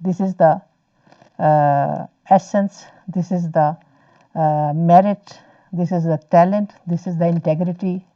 This is the essence, this is the merit, this is the talent, this is the integrity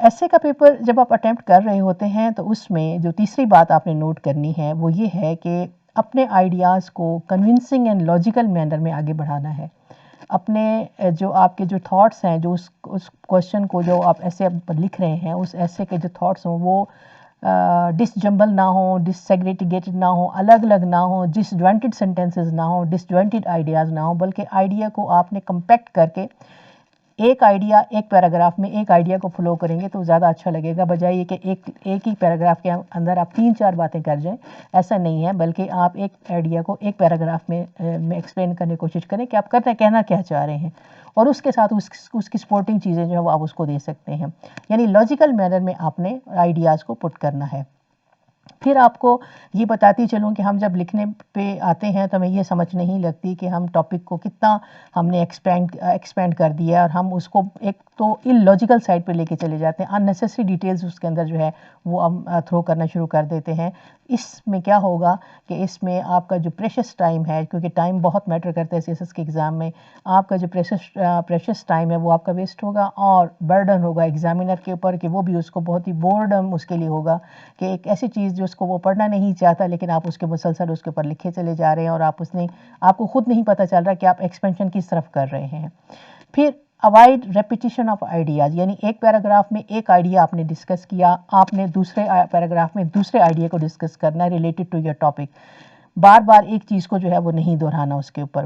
ایسے کا paper جب آپ attempt کر رہے ہوتے ہیں تو اس میں جو تیسری بات آپ نے نوٹ کرنی ہے وہ یہ ہے کہ اپنے آئیڈیاز کو کنونسنگ اینڈ لاجیکل مینر میں آگے بڑھانا ہے. اپنے جو آپ کے جو تھاٹس ہیں، جو اس کوشچن کو جو آپ ایسے لکھ رہے ہیں، اس ایسے کے جو تھاٹس ہوں وہ ڈس جمبل نہ ہوں، ڈس سیگریگیٹڈ نہ ہوں، الگ الگ نہ ہوں، ڈس جوائنٹڈ سینٹینسز نہ ہوں، ڈس جوائنٹڈ آئیڈیاز نہ ہوں، بلکہ آئیڈیا کو آپ نے کمپیکٹ کر کے ایک آئیڈیا ایک پیراگراف میں ایک آئیڈیا کو فلو کریں گے تو زیادہ اچھا لگے گا، بجائے یہ کہ ایک ہی پیراگراف کے اندر آپ 3-4 باتیں کر جائیں. ایسا نہیں ہے، بلکہ آپ ایک آئیڈیا کو ایک پیراگراف میں ایکسپلین کرنے کی کوشش کریں کہ آپ کہنا کیا چاہ رہے ہیں، اور اس کے ساتھ اس کی سپورٹنگ چیزیں جو ہے وہ آپ اس کو دے سکتے ہیں. یعنی لاجیکل مینر میں آپ نے آئیڈیاز کو پٹ کرنا ہے. پھر آپ کو یہ بتاتی چلوں کہ ہم جب لکھنے پہ آتے ہیں تو ہمیں یہ سمجھ نہیں لگتی کہ ہم ٹاپک کو کتنا ہم نے ایکسپینڈ کر دیا ہے، اور ہم اس کو ایک تو ان لاجیکل سائڈ پہ لے کے چلے جاتے ہیں، اننیسیسری ڈیٹیلز اس کے اندر جو ہے وہ ہم تھرو کرنا شروع کر دیتے ہیں. اس میں کیا ہوگا کہ اس میں آپ کا جو پریشس ٹائم ہے، کیونکہ ٹائم بہت میٹر کرتا ہے CSS کے ایگزام میں، آپ کا جو پریشس ٹائم ہے وہ آپ کا ویسٹ ہوگا، اور برڈن ہوگا ایگزامینر کے اوپر کہ وہ بھی اس کو بہت ہی بورڈم اس کے لیے ہوگا کہ ایک ایسی چیز جو اس کو وہ پڑھنا نہیں چاہتا لیکن آپ اس کے مسلسل اس کے اوپر لکھے چلے جا رہے ہیں، اور آپ کو خود نہیں پتہ چل رہا کہ آپ ایکسپینشن کس طرف کر رہے ہیں. پھر اوائڈ ریپیٹیشن آف آئیڈیاز، یعنی ایک پیراگراف میں ایک آئیڈیا آپ نے ڈسکس کیا، آپ نے دوسرے پیراگراف میں دوسرے آئیڈیا کو ڈسکس کرنا ہے ریلیٹڈ ٹو یور ٹاپک. بار بار ایک چیز کو جو ہے وہ نہیں دہرانا اس کے اوپر.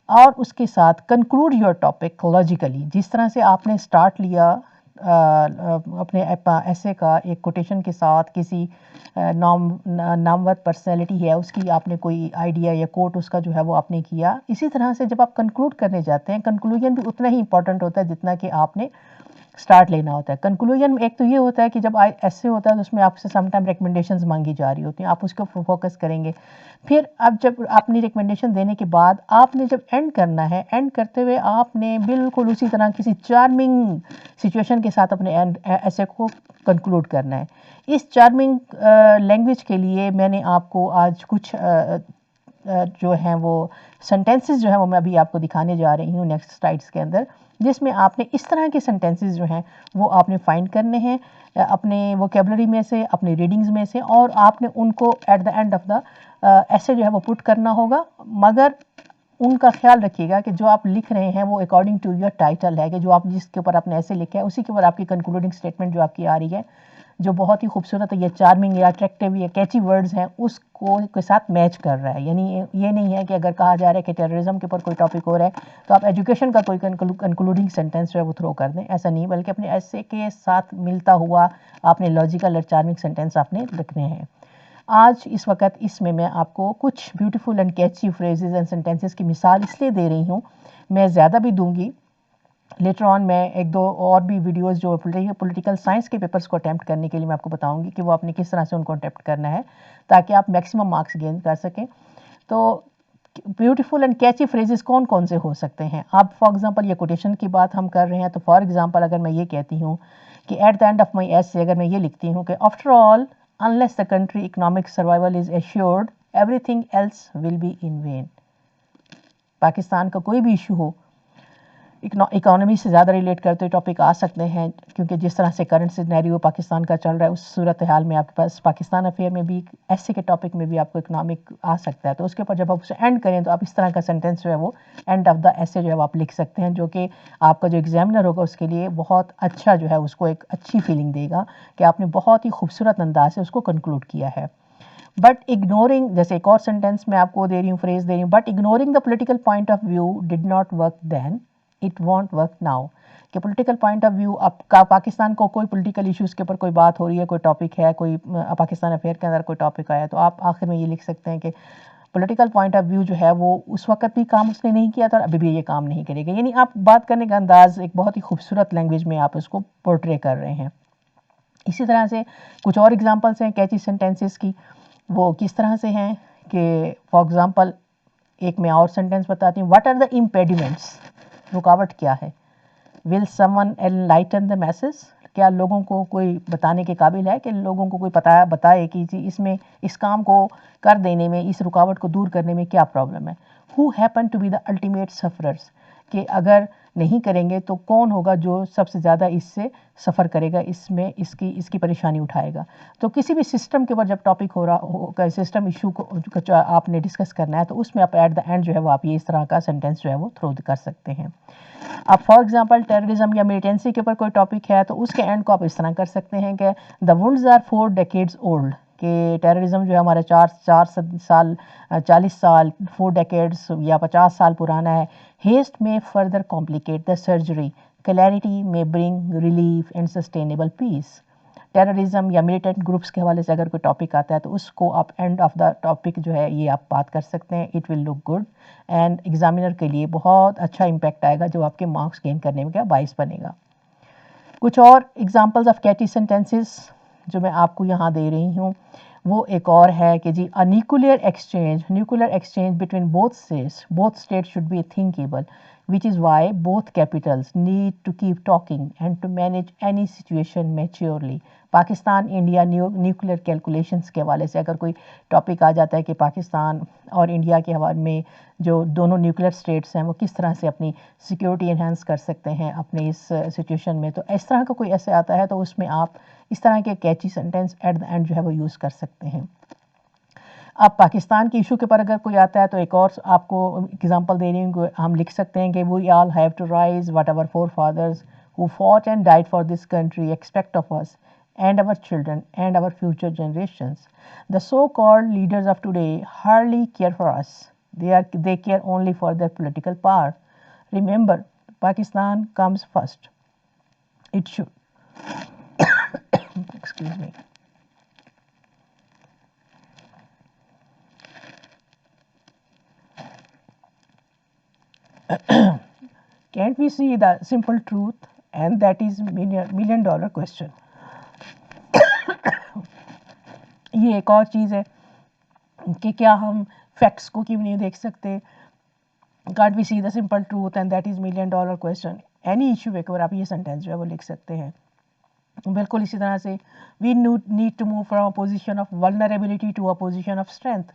اور اس کے ساتھ کنکلوڈ یور ٹاپک لاجیکلی، جس طرح سے آپ نے سٹارٹ لیا اپنے ایسے کا ایک کوٹیشن کے ساتھ، کسی نامور پرسنالٹی ہے اس کی آپ نے کوئی آئیڈیا یا کوٹ اس کا جو ہے وہ آپ نے کیا، اسی طرح سے جب آپ کنکلوڈ کرنے جاتے ہیں کنکلوژن بھی اتنا ہی امپورٹنٹ ہوتا ہے جتنا کہ آپ نے سٹارٹ لینا ہوتا ہے. کنکلوژن میں ایک تو یہ ہوتا ہے کہ جب ایسے ہوتا ہے تو اس میں آپ سے سم ٹائم ریکمنڈیشنز مانگی جا رہی ہوتی ہیں، آپ اس کو فوکس کریں گے. پھر اب جب اپنی ریکمنڈیشن دینے کے بعد آپ نے جب اینڈ کرنا ہے، اینڈ کرتے ہوئے آپ نے بالکل اسی طرح کسی چارمنگ سچویشن کے ساتھ اپنے ایسے کو کنکلوڈ کرنا ہے. اس چارمنگ لینگویج کے لیے میں نے آپ کو آج کچھ جو ہیں وہ سنٹینسز جو ہیں وہ میں ابھی آپ کو دکھانے جا رہی ہوں نیکسٹ سلائیڈز کے اندر، جس میں آپ نے اس طرح کے سنٹینسز جو ہیں وہ آپ نے فائنڈ کرنے ہیں اپنے ووکیبلری میں سے، اپنی ریڈنگز میں سے، اور آپ نے ان کو at the end of the essay جو ہے وہ پٹ کرنا ہوگا. مگر ان کا خیال رکھیے گا کہ جو آپ لکھ رہے ہیں وہ اکارڈنگ ٹو یور ٹائٹل ہے، کہ جو آپ جس کے اوپر آپ نے ایسے لکھا ہے اسی کے اوپر آپ کی کنکلوڈنگ اسٹیٹمنٹ جو آپ کی آ رہی ہے، جو بہت ہی خوبصورت ہے یا چارمنگ یا اٹریکٹیو یا کیچی ورڈز ہیں، اس کو کے ساتھ میچ کر رہا ہے. یعنی یہ نہیں ہے کہ اگر کہا جا رہا ہے کہ ٹیررزم کے اوپر کوئی ٹاپک ہو رہا ہے تو آپ ایجوکیشن کا کوئی کنکلوڈنگ سینٹینس جو ہے وہ تھرو کر دیں، ایسا نہیں، بلکہ اپنے ایسے کے ساتھ ملتا ہوا آپ نے لاجیکل اور چارمنگ سینٹینس آپ نے لکھنے ہیں. آج اس وقت اس میں آپ کو کچھ beautiful and catchy phrases and sentences کی مثال اس لیے دے رہی ہوں، میں زیادہ بھی دوں گی لیٹر آن، میں ایک دو اور بھی ویڈیوز جو پولیٹیکل سائنس کے پیپرز کو اٹیمپٹ کرنے کے لیے میں آپ کو بتاؤں گی کہ وہ آپ نے کس طرح سے ان کو اٹیمپٹ کرنا ہے تاکہ آپ میکسیمم مارکس گین کر سکیں. تو بیوٹیفل اینڈ کیچی فریزز کون کون سے ہو سکتے ہیں؟ آپ فار ایگزامپل یہ کوٹیشن کی بات ہم کر رہے ہیں تو فار ایگزامپل اگر میں یہ کہتی ہوں کہ at the end of my essay اگر میں یہ لکھتی ہوں کہ after all unless the country economic survival is assured everything else will be in vain. Pakistan کا کوئی بھی ایشو ہو، اکانومی سے زیادہ ریلیٹ کرتے ٹاپک آ سکتے ہیں، کیونکہ جس طرح سے کرنٹ سینیریو پاکستان کا چل رہا ہے اس صورتحال میں آپ کے پاس پاکستان افیئر میں بھی ایسے کے ٹاپک میں بھی آپ کو اکنامک آ سکتا ہے. تو اس کے اوپر جب آپ اسے اینڈ کریں تو آپ اس طرح کا سینٹینس جو ہے وہ اینڈ آف دا ایسے جو ہے وہ آپ لکھ سکتے ہیں، جو کہ آپ کا جو ایگزامنر ہوگا اس کے لیے بہت اچھا جو ہے اس کو ایک اچھی فیلنگ دے گا کہ آپ نے بہت ہی خوبصورت انداز سے اس کو کنکلوڈ کیا ہے. بٹ اگنورنگ، جیسے ایک اور سینٹینس میں آپ کو دے رہی ہوں، فریز دے رہی ہوں، but ignoring the political point of view did not work then it won't work now. کہ پولیٹیکل پوائنٹ آف ویو اب کا پاکستان کو کوئی پولیٹیکل ایشوز کے اوپر کوئی بات ہو رہی ہے، کوئی ٹاپک ہے، کوئی پاکستان افیئر کے اندر کوئی ٹاپک آیا، تو آپ آخر میں یہ لکھ سکتے ہیں کہ پولیٹیکل پوائنٹ آف ویو جو ہے وہ اس وقت بھی کام اس نے نہیں کیا تھا اور ابھی بھی یہ کام نہیں کرے گا. یعنی آپ بات کرنے کا انداز ایک بہت ہی خوبصورت لینگویج میں آپ اس کو پورٹرے کر رہے ہیں. اسی طرح سے کچھ اور ایگزامپلس ہیں کیچی سینٹینسز کی، وہ کس طرح سے ہیں کہ فار ایگزامپل ایک میں اور سینٹینس بتاتی ہوں، واٹ آر دا امپیڈیمنٹس، رکاوٹ کیا ہے، will some one enlighten the masses, کیا لوگوں کو کوئی بتانے کے قابل ہے کہ لوگوں کو کوئی بتائے کہ جی اس میں اس کام کو کر دینے میں، اس رکاوٹ کو دور کرنے میں کیا پرابلم ہے. Who happen to be the ultimate sufferers, کہ اگر نہیں کریں گے تو کون ہوگا جو سب سے زیادہ اس سے سفر کرے گا، اس میں اس کی پریشانی اٹھائے گا. تو کسی بھی سسٹم کے اوپر جب ٹاپک ہو رہا ہوگا، سسٹم ایشو کو آپ نے ڈسکس کرنا ہے، تو اس میں آپ ایٹ دا اینڈ جو ہے وہ آپ یہ اس طرح کا سینٹینس جو ہے وہ تھرو کر سکتے ہیں. اب فار ایگزامپل ٹیررزم یا ملیٹنسی کے اوپر کوئی ٹاپک ہے تو اس کے اینڈ کو آپ اس طرح کر سکتے ہیں کہ دا وونڈز آر 4 decades اولڈ، کہ ٹیررزم جو ہے ہمارا 40 سال 4 decades یا 50 سال پرانا ہے. ہیسٹ میں further complicate the surgery, clarity میں bring relief and sustainable peace. Terrorism یا ملیٹنٹ گروپس کے حوالے سے اگر کوئی ٹاپک آتا ہے تو اس کو آپ اینڈ آف دا ٹاپک جو ہے یہ آپ بات کر سکتے ہیں. It will look good and examiner کے لیے بہت اچھا امپیکٹ آئے گا جو آپ کے مارکس گین کرنے میں باعث بنے گا. کچھ اور ایگزامپلز آف کیچی سینٹینسز جو میں آپ کو یہاں دے رہی ہوں وہ ایک اور ہے کہ جی nuclear exchange between both states should be thinkable, which is why both capitals need to keep talking and to manage any situation maturely. Pakistan India nuclear calculations کے حوالے سے اگر کوئی ٹاپک آ جاتا ہے کہ پاکستان اور انڈیا کے حوالے میں جو دونوں نیوکلیئر اسٹیٹس ہیں وہ کس طرح سے اپنی سیکیورٹی انہینس کر سکتے ہیں اپنے اس سچویشن میں، تو اس طرح کا کوئی ایسے آتا ہے تو اس میں آپ اس طرح کے catchy sentence at the end جو ہے وہ یوز کر سکتے ہیں. اب پاکستان کی ایشو کے پر اگر کوئی آتا ہے تو ایک اور آپ کو اگزامپل دے رہی ہوں، ہم لکھ سکتے ہیں کہ we all have to rise what our forefathers who fought and died for this country expect of us and our children and our future generations. The so-called leaders of today hardly care for us. They care only for their political power. Remember, Pakistan comes first. It should. Excuse me. Can't we see the simple truth? And that is million dollar question. یہ ایک اور چیز ہے کہ کیا ہم facts کو کیوں نہیں دیکھ سکتے. Can't we see the simple truth and that is million dollar question. Any issue کے اوپر آپ یہ سینٹینس جو ہے وہ لکھ سکتے ہیں. بالکل اسی طرح سے we need to move from a position of vulnerability to a position of strength.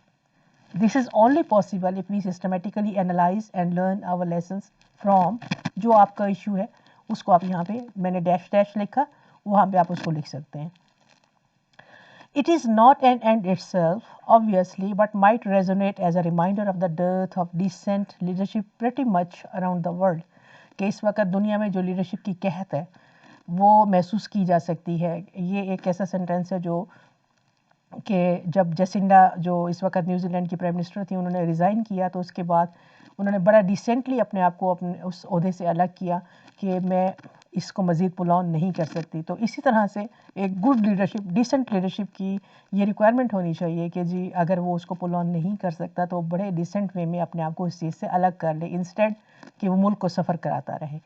This is only possible if we systematically analyse and learn our lessons from جو آپ کا ایشو ہے اس کو آپ یہاں پہ میں نے ڈیش لکھا وہاں پہ آپ اس کو لکھ سکتے ہیں. It is not an end itself, obviously, but might resonate as a reminder of the dearth of decent leadership pretty much around the world. کہ اس وقت دنیا میں جو لیڈرشپ کی قحط ہے وہ محسوس کی جا سکتی ہے. یہ ایک ایسا سینٹینس ہے جو کہ جب جیسنڈا جو اس وقت نیوزی لینڈ کی پرائم منسٹر تھی انہوں نے ریزائن کیا تو اس کے بعد انہوں نے بڑا ڈیسنٹلی اپنے آپ کو اپنے اس عہدے سے الگ کیا کہ میں اس کو مزید پل آن نہیں کر سکتی. تو اسی طرح سے ایک گڈ لیڈرشپ ڈیسنٹ لیڈرشپ کی یہ ریکوائرمنٹ ہونی چاہیے کہ جی اگر وہ اس کو پل آن نہیں کر سکتا تو بڑے ڈیسنٹ وے میں اپنے آپ کو اس چیز سے الگ کر لے انسٹیڈ کہ وہ ملک کو سفر کراتا رہے.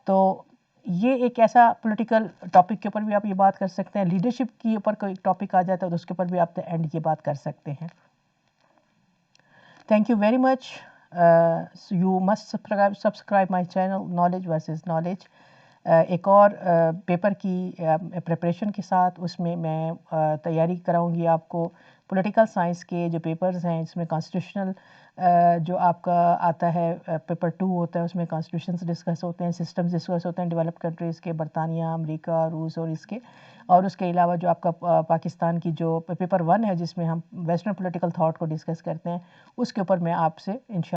تو یہ ایک ایسا پولیٹیکل ٹاپک کے اوپر بھی آپ یہ بات کر سکتے ہیں. لیڈرشپ کے اوپر کوئی ٹاپک آ جاتا ہے تو اس کے اوپر بھی آپ اینڈ یہ بات کر سکتے ہیں. Thank you very much. You must subscribe my channel knowledge versus knowledge. ایک اور پیپر کی پریپریشن کے ساتھ اس میں تیاری کراؤں گی آپ کو. پولیٹیکل سائنس کے جو پیپرز ہیں اس میں کانسٹیٹیوشنل جو آپ کا آتا ہے پیپر 2 ہوتا ہے اس میں کانسٹیٹیوشنز ڈسکس ہوتے ہیں، سسٹمز ڈسکس ہوتے ہیں ڈیولپ کنٹریز کے، برطانیہ، امریکہ، روس اور اس کے. اور اس کے علاوہ جو آپ کا پاکستان کی جو پیپر 1 ہے جس میں ہم ویسٹرن پولیٹیکل تھاٹ کو ڈسکس کرتے ہیں اس کے اوپر میں آپ سے انشاء